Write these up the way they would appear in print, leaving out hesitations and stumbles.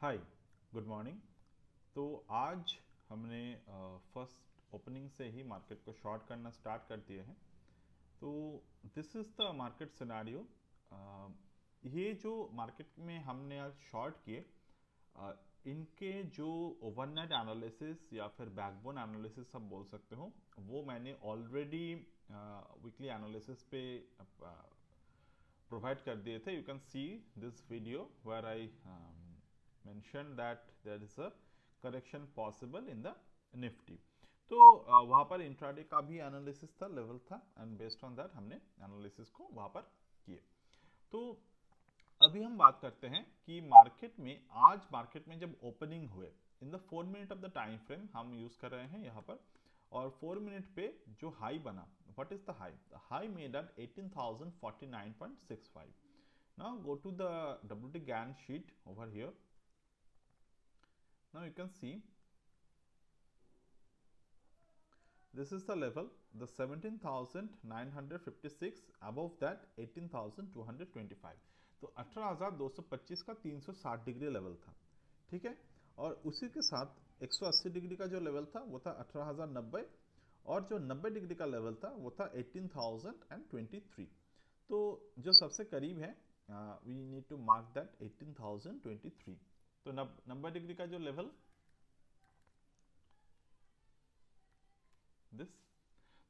हाय, good morning. तो आज हमने फर्स्ट ओपनिंग से ही मार्केट को शॉर्ट करना स्टार्ट कर दिए हैं। तो this is the market scenario. ये जो मार्केट में हमने आज शॉर्ट किए, अ, इनके जो ओवरनाइट एनालिसिस या फिर बैकबोन एनालिसिस आप बोल सकते हो, वो मैंने ऑलरेडी वीकली एनालिसिस पे प्रोवाइड कर दिए थे। You can see this video where I mentioned that there is a correction possible in the Nifty. तो वहाँ पर इंट्राडे का भी एनालिसिस था, लेवल था, एंड बेस्ड ऑन दैट हमने एनालिसिस को वहाँ पर किए। तो अभी हम बात करते हैं कि मार्केट में आज मार्केट में जब ओपनिंग हुए in the 4 minute of the time frame हम यूज कर रहे हैं यहाँ पर, और 4 मिनट पे जो हाई बना, what is the high? The high made at 18,049.65। Now go to the WT GAN sheet over here. Now you can see this is the level, the 17,956, above that 18,225। तो 18,225 का 360 डिग्री लेवल था, ठीक है। और उसी के साथ 180 डिग्री का जो लेवल था वो था 18,090, और जो 90 डिग्री का लेवल था वो था 18,023। तो जो सबसे करीब है, we need to mark that 18,023। तो 90 डिग्री का जो लेवल, दिस,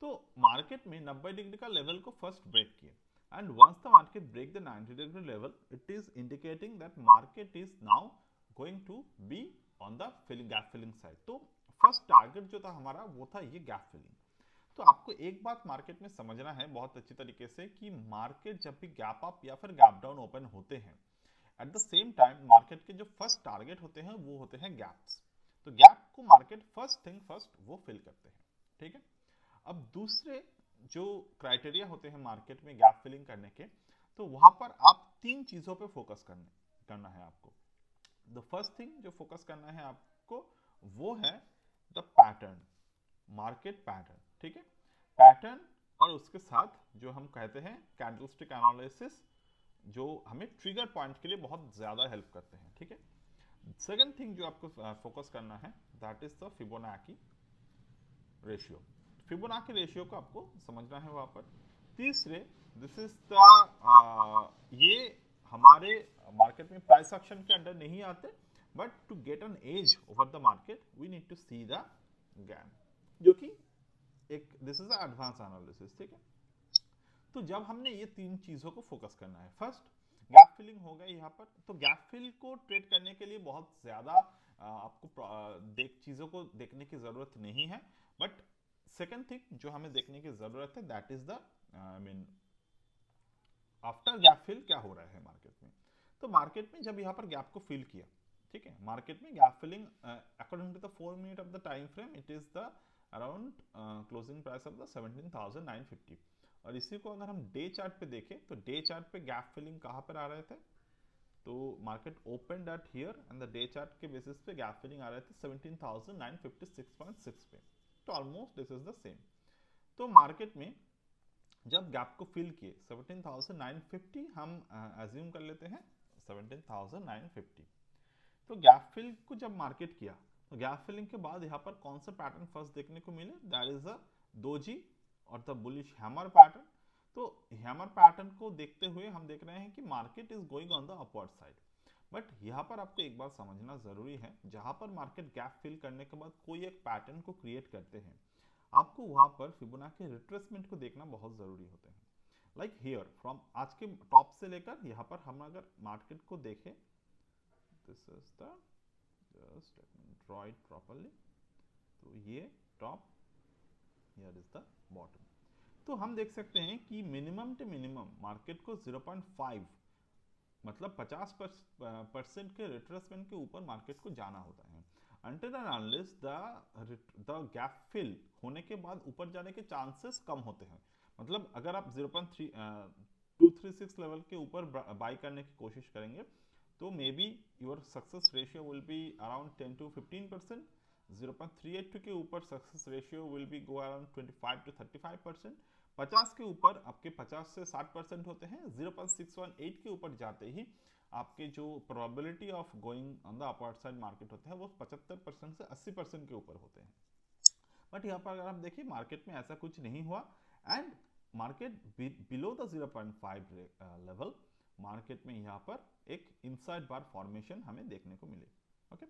तो मार्केट में 90 डिग्री का लेवल को फर्स्ट ब्रेक किए, and once the market break the 90 degree level, it is indicating that market is now going to be on the filling, gap filling side. तो first target जो था हमारा वो था ये गैप फिलिंग। तो आपको एक बात मार्केट में समझना है बहुत अच्छी तरीके से कि मार्केट जब भी गैप अप या फिर गैप डाउन ओपन होते हैं, at the same time market के जो फर्स्ट टारगेट होते हैं वो होते हैं गैप्स। तो गैप को मार्केट फर्स्ट थिंग फर्स्ट वो फिल करते हैं, ठीक है। अब दूसरे जो क्राइटेरिया होते हैं मार्केट में गैप फिलिंग करने के, तो वहां पर आप तीन चीजों पे फोकस करना है आपको। द फर्स्ट थिंग जो फोकस करना है आपको वो है द पैटर्न, मार्केट पैटर्न, ठीक है। पैटर्न, और उसके साथ जो हम कहते हैं कैंडलस्टिक एनालिसिस, जो हमें ट्रिगर पॉइंट के लिए बहुत ज्यादा हेल्प करते हैं, ठीक है। सेकंड थिंग जो आपको फोकस करना है that is the Fibonacci ratio. Fibonacci ratio को आपको समझना है वहां पर। तीसरे, दिस इज द, ये हमारे मार्केट में प्राइस एक्शन के अंडर नहीं आते, but to get an edge over the market we need to see the Gann, जो कि एक, दिस इज एडवांस एनालिसिस, ठीक है। तो जब हमने ये तीन चीजों को फोकस करना है, फर्स्ट गैप फिलिंग हो गई यहाँ पर, तो गैप फिल को ट्रेड करने के लिए बहुत ज्यादा आपको चीजों को देखने की जरूरत नहीं है, बट सेकेंड थिंग जो हमें देखने की जरूरत है that is the, I mean, after gap fill क्या हो रहा है मार्केट में। तो मार्केट में जब यहाँ पर गैप को फिल किया, ठीक है, मार्केट में gap filling according to the 4 minute of the time frame, it is the around closing price of the 17,950। और इसी को अगर हम डे चार्ट पे देखें तो डे चार्ट पे गैप फिलिंग कहाँ पर आ रहे थे, तो market open at here and the day chart के बेसिस पे गैप फिलिंग आ रहे थे 17,956.6 पे। तो almost this is the same. तो मार्केट में जब गैप को फिल किए 17,950, हम एज्यूम कर लेते हैं 17,950। तो गैप फिल को जब मार्केट किया, तो गैप फिलिंग के बाद यहाँ पर कौन सा पैटर्न फर्स्ट देखने को मिले, दैट इज द दोजी और द बुलिश हैमर पैटर्न। तो हैमर पैटर्न को देखते हुए हम देख रहे हैं कि market is going on the upward side. But यहाँ पर आपको एक बात समझना जरूरी है, जहां पर मार्केट गैप फिल करने के बाद कोई एक पैटर्न को क्रिएट करते हैं, आपको वहां पर फिबोनाची रिट्रेसमेंट को देखना बहुत जरूरी होते हैं। लाइक हियर फ्रॉम आज के टॉप से लेकर यहाँ पर हम अगर मार्केट को देखें, this is the, just draw it properly, तो ये top, here is the bottom. तो हम देख सकते हैं कि मिनिमम टू मिनिमम मार्केट को 0.5, मतलब 50% के रिट्रेसमेंट के ऊपर मार्केट को जाना होता है। Until and unless the gap fill होने के बाद ऊपर जाने के चांसेस कम होते हैं। मतलब अगर आप 0.236 लेवल के ऊपर बाई करने की कोशिश करेंगे, तो may be your success ratio will be around 10 to 15%। 0.382 के ऊपर success ratio will be go around 25 to 35%। 50 के ऊपर आपके 50 से 60% होते हैं। 0.618 के ऊपर जाते ही आपके जो probability of going on the upward side market होते हैं वो 75% से 80% के ऊपर होते हैं। बट यहाँ पर अगर आप देखिए मार्केट में ऐसा कुछ नहीं हुआ and market below the 0.5 level market में यहाँ पर एक इनसाइड बार फॉर्मेशन हमें देखने को मिले। Okay,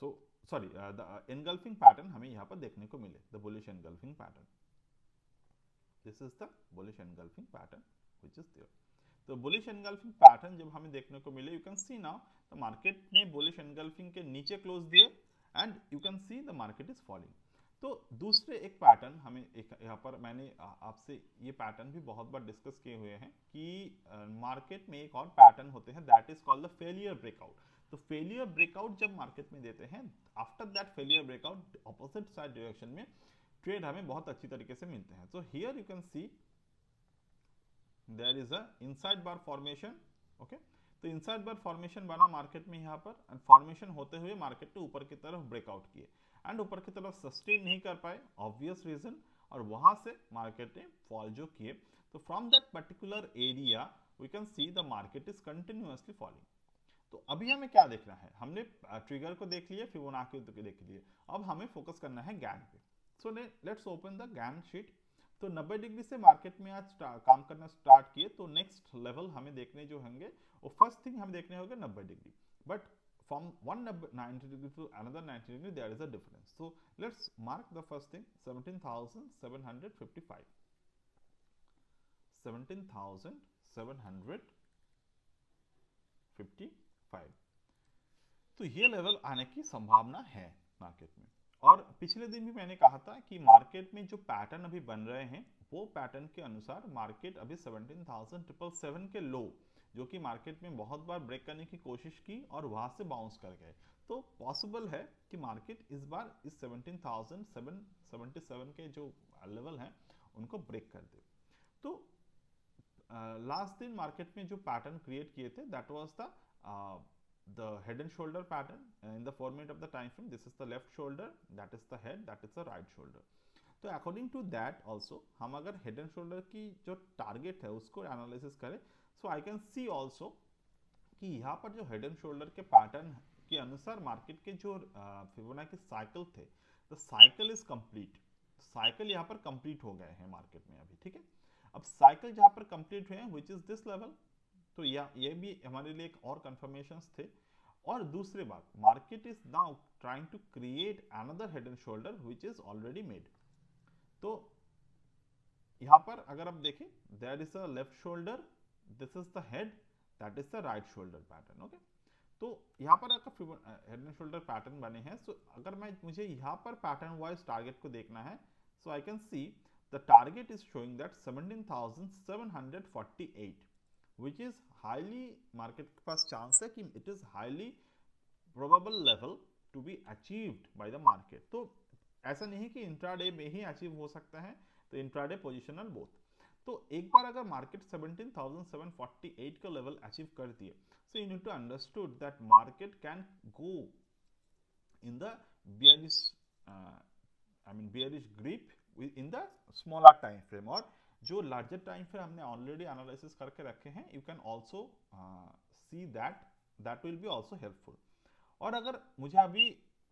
so sorry the engulfing pattern हमें यहाँ पर देखने को मिले, the bullish engulfing pattern, this is the bullish engulfing pattern which is there. तो बुलिश एनगल्फिंग पैटर्न जब हमें देखने को मिले, you can see now the market ने बुलिश एनगल्फिंग के नीचे क्लोज दिए and you can see the market is falling. तो दूसरे एक पैटर्न हमें एक यहाँ पर मैंने आपसे ये पैटर्न भी बहुत बार डिस्कस किए हुए हैं कि मार्केट में एक और पैटर्न होते हैं that is called the failure breakout. तो फेलियर ब्रेकआउट जब मार्केट में देते हैं, after that failure breakout opposite side direction में ट्रेड हमें बहुत अच्छी तरीके से मिलते हैं। So here you can see there is a inside bar formation. Okay, तो इनसाइड बार फॉर्मेशन बना मार्केट में यहाँ पर, एंड फॉर्मेशन होते हुए मार्केट ने ऊपर की तरफ ब्रेकआउट किए एंड ऊपर की तरफ सस्टेन नहीं कर पाए, ऑब्वियस रीजन, और वहां से मार्केट ने फॉल जो किए। तो from that particular area we can see the market is continuously falling. तो अभी हमें क्या देखना है, हमने ट्रिगर को देख लिया, फिबोनाची को देख लिए, अब हमें फोकस करना है गैन पे। So let's open the Gann sheet. तो 90 डिग्री से मार्केट में आज काम करना स्टार्ट किए, तो नेक्स्ट लेवल हमें देखने जो होंगे वो फर्स्ट थिंग हमें देखने होंगे 90 degree, but from one 90 degree to another 90 degree there is a difference. So let's mark the first thing 17,755, 17,755। तो ये लेवल आने की संभावना है मार्केट में। और पिछले दिन भी मैंने कहा था कि मार्केट में जो पैटर्न अभी बन रहे हैं वो पैटर्न के अनुसार मार्केट अभी 17,777 के लो, जो कि मार्केट में बहुत बार ब्रेक करने की कोशिश की और वहां से बाउंस कर गए, तो पॉसिबल है कि मार्केट इस बार इस 17,777 के जो लेवल हैं उनको ब्रेक कर दे। तो लास्ट दिन मार्केट में जो पैटर्न क्रिएट किए थे that was the head and shoulder pattern in the format of the time frame. This is the left shoulder, that is the head, that is the right shoulder. तो according to that also हम अगर head and shoulder की जो target है उसको analysis करें, सो I can C also कि यहाँ पर जो हेड एंड शोल्डर के पैटर्न के अनुसार मार्केट के जो फिबोनाची साइकिल थे, the cycle is complete, cycle यहाँ पर कंप्लीट हो गए हैं मार्केट में अभी। ठीक है, अब साइकिल जहाँ पर कंप्लीट हुए हैं विच इज दिस लेवल, तो ये भी हमारे लिए एक और कंफर्मेशंस थे। और दूसरी बात, market is now trying to create another head and shoulder which is already made. तो यहां पर अगर आप देखें there is a left shoulder, this is the head, that is the right shoulder pattern. Okay, तो यहाँ पर अगर हेड एंड शोल्डर पैटर्न बने हैं, सो अगर मुझे यहाँ पर पैटर्न वाइज टारगेट को देखना है, so I can see the target is showing that 17,748 which is highly market के पास चांस है कि it is highly probable level to be achieved by the market। तो ऐसा नहीं कि इंट्राडे में ही अचीव हो सकता है, तो इंट्राडे पोजिशनल बोथ। तो एक बार अगर मार्केट 17,748 का लेवल अचीव कर दिए, so you need to understood that market can go in the bearish bearish grip in the smaller time frame, और जो लार्जर टाइम फ्रेम हमने ऑलरेडी एनालिसिस करके रखे हैं, you can also see that will be also helpful. और अगर मुझे अभी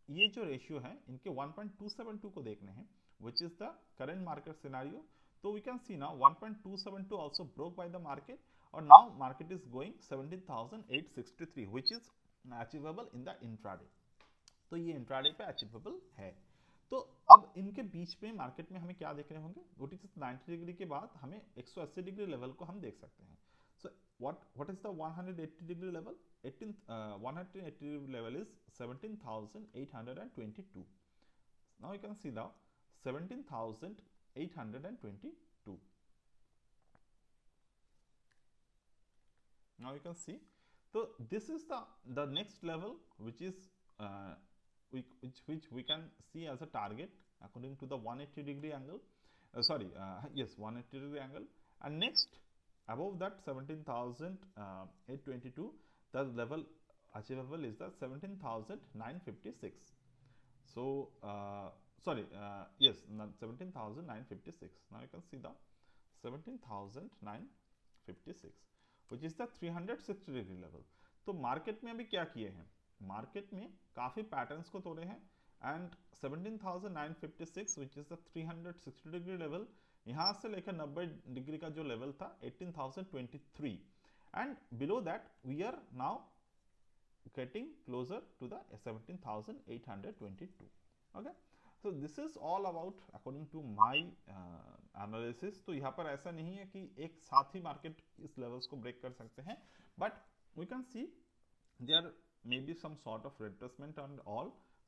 ये जो रेशियो है इनके 1.272 को देखने हैं which is the current market scenario, तो we can see now 1.272 also broke by the market, और now market is going 17,863 which is achievable in the intraday. तो ये इंट्राडे पे अचीवेबल है। तो अब इनके बीच में मार्केट में हमें क्या देखने होंगे, वो 90 डिग्री के बाद हमें 180 डिग्री लेवल को हम देख सकते हैं। So what is the 180 degree level, 180 degree level is 17,822। Now you can see the 17,822। Now you can see, तो this is the next level which is which we can see as a target according to the 180 degree angle, 180 degree angle, and next above that 17,822 the level achievable is the 17,956. So 17,956. Now you can see the 17,956 which is the 360 degree level. तो market में अभी क्या किए हैं, market में काफ़ी patterns को तोड़े हैं and 17,956 which is the 360 degree level, यहाँ से लेकर 90 डिग्री का जो लेवल था 18,023 and below that we are now getting closer to the 17,822. Okay, so this is all about according to my analysis. तो यहाँ पर ऐसा नहीं है कि एक साथ ही मार्केट इस लेवल्स को ब्रेक कर सकते हैं, but we can see there may be some sort of retracement and all.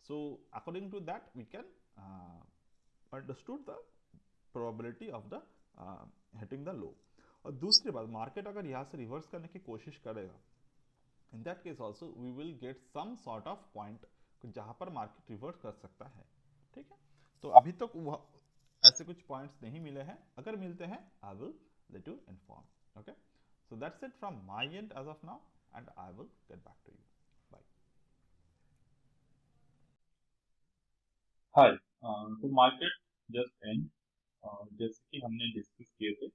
So according to that we can understood the probability of the hitting the low. और दूसरी बात, मार्केट अगर यहाँ से रिवर्स करने की कोशिश करेगा, in that case also we will get some sort of point जहां पर मार्केट रिवर्स कर सकता है, ठीक है। तो अभी तक ऐसे कुछ पॉइंट्स नहीं मिले हैं, अगर मिलते हैं I will let you inform. Okay, so that's it from my end as of now and I will get back to you. Bye. Hi, तो मार्केट जस्ट एंड, जैसे कि हमने डिस्कस किए थे,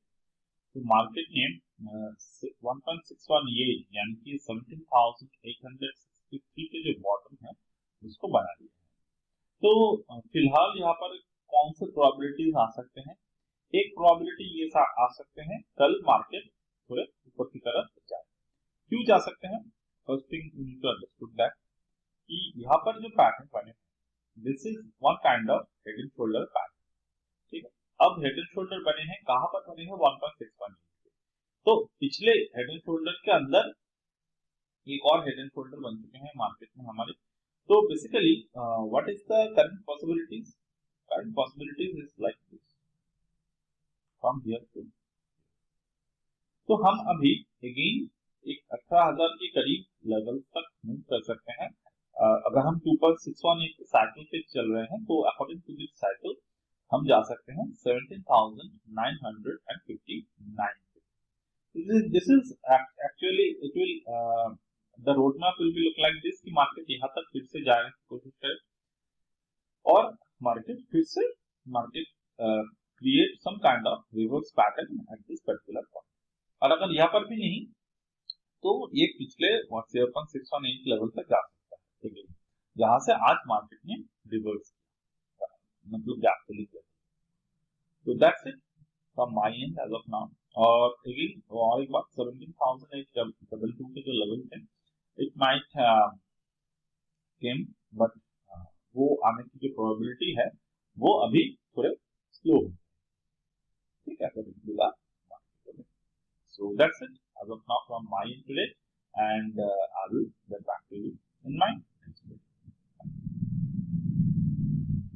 तो मार्केट ने 1.618 यानी कि 17,863 के जो बॉटम है उसको बना लिया है। तो फिलहाल यहाँ पर कौन से प्रोबेबिलिटीज आ सकते हैं? एक प्रोबेबिलिटी ये आ सकते हैं कल मार्केट थोड़े ऊपर की तरफ जाए। क्यों जा सकते हैं? First thing you need to understood that कि यहाँ पर जो पैटर्न बने, this is one kind of head and shoulder pattern, ठीक है। अब हेड एंड शोल्डर बने हैं, कहां पर बने हैं? 1.618। तो पिछले हेड एंड शोल्डर के अंदर एक और हेड एंड शोल्डर बन चुके हैं मार्केट में हमारे। तो basically what is the current possibilities? Current possibilities is like this from here to, तो हम अभी अगेन एक 18,000 के करीब लेवल तक मूव कर सकते हैं। अगर हम 2.618 के साइकिल पे चल रहे हैं तो अकॉर्डिंग टू दिस साइकिल हम जा सकते हैं 17,959। This is actually it will the roadmap will be look like this कि मार्केट यहाँ तक फिर से जाने की कोशिश करे और मार्केट फिर से create some kind of reverse pattern at this particular point। और अगर यहाँ पर भी नहीं तो ये पिछले 0.618 लेवल तक जा सकता है, ठीक है, जहां से आज मार्केट ने रिवर्स किया, मतलब गैप फिलिंग किया। तो that's it from my end as of now. और अगेन और एक बात, 17,822 के जो लेवल थे, इट माइट केम, बट वो आने की जो प्रोबेबिलिटी है वो अभी थोड़े स्लो है, ठीक है। So that's it as of now from my end today, and I will get back to you